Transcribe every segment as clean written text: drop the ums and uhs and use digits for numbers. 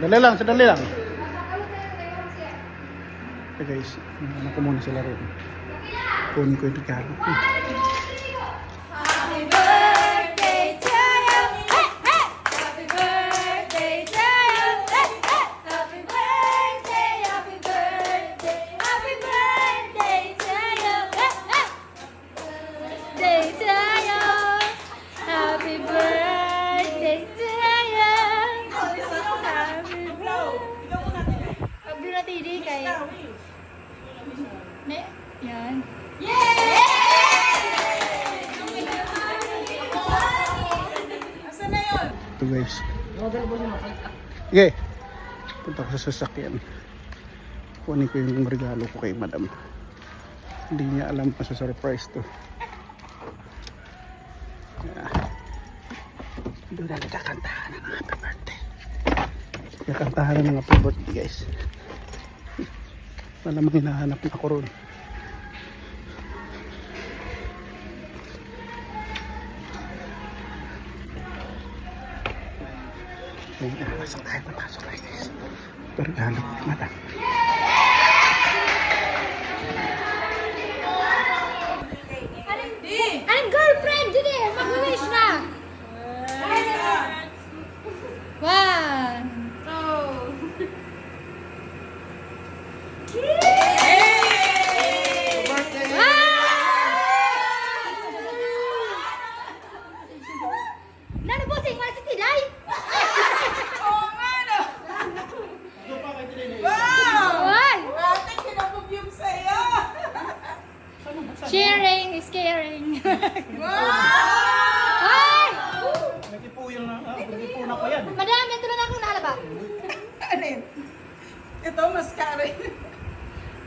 Sandali lang. Okay guys, anak ko muna sila rin. Kunin ko yung regalo. Happy birthday to you. Happy birthday to you. Happy birthday, happy birthday, happy birthday to you. Birthday to you. Happy birthday to you. Happy birthday. Abdo na tidi kay. Ne, yan. Ito guys. Okay. Punta ko sa sasakyan. Kunin ko yung regalo ko kay madam. Hindi niya alam pa sa surprise to. Doon na nagkakantahan ng happy birthday. Nagkakantahan ng happy birthday guys. Malamang hinahanap na ako ron. Pasok tayo guys. Regalo ko kay madam. Ang girlfriend dito eh, mag-wish na. 1, 2. Nano po sing masih tilay? Oo nga no. Wow! Ate, kinapubiyog sa'yo. Sharing is caring. Wow! Ay! Nagipuyang na ko yan. Madam, ito na akong nalaba. Ano yun? Ito, mascara.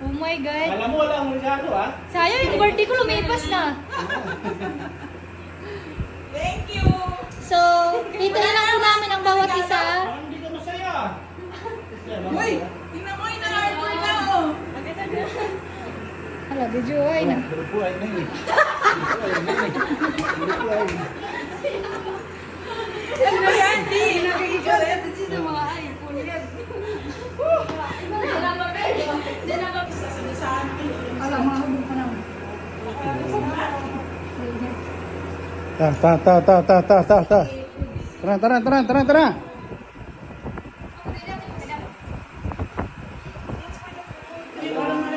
Oh my God. Alam mo wala ang regalo ha? Sayang yung birthday ko lumipas na. Thank you. So, dito na lang po namin ang bawat isa. Hindi ka masaya. Uy, tingnan mo, ina-hardware na oh. Hala, video ay na. Buhay na yun. Ano ba yan, Di? Nakikita sa mga iPhone yan. Alam mo, habang ka naman. Tara.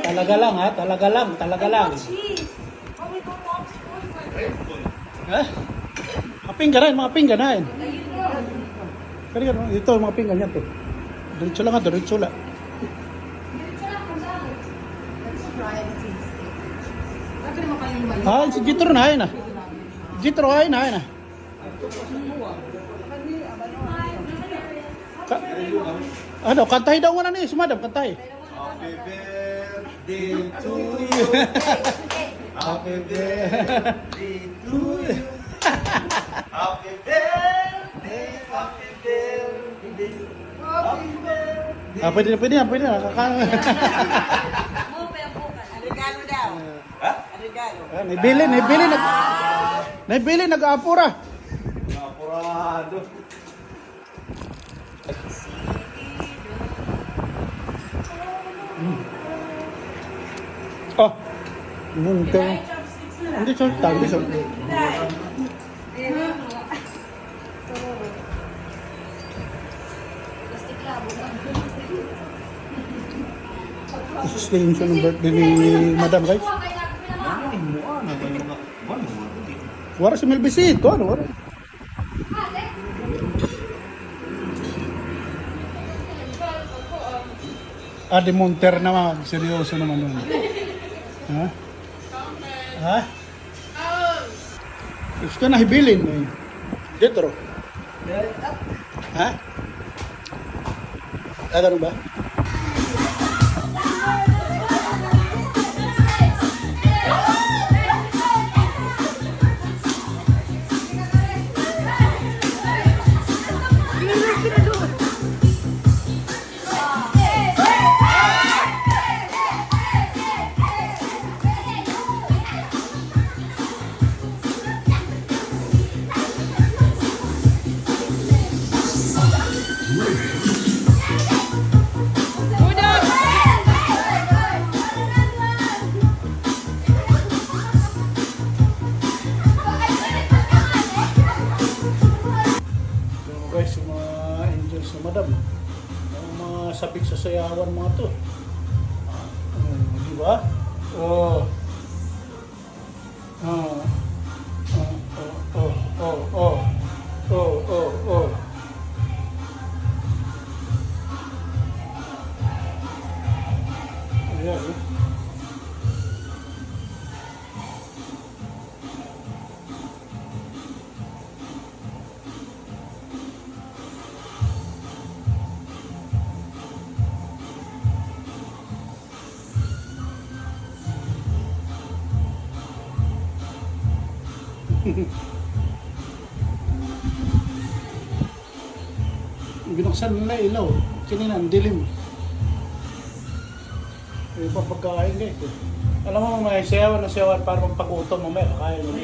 Talaga lang. Ha? Mga pinggan. Kaya ito mga pinggan yan to. Diretso lang. Ah, si Jitro na ayun na. Kantahin daw muna ni si madam, kantahin. Happy birthday to you. Happy birthday to you. Happy birthday. Happy birthday. Pwede na. Regalo daw. Ha? Regalo. Naibili, nag-aapura. Apurado. Oh. Hindi siya. Extension ng birthday ni Madam guys. Wala si Melbisito, ano? Adi Monter naman, seryoso naman nun. Ha? Gusto na hibilin eh. Dito. Ha? Ganun ba? guys, yung mga angels na madam. Yung mga sabik sa sayawan mga to. Di ba? Oh. Oh. Oh. Oh. Oh. Oh. Oh. Oh. Ayan. Binuksan na ilaw. Kanina, ang dilim. Yung pagkain guys. Alam mo, may sayawan na sayawan para magpag-utom mamaya. Kaya mo.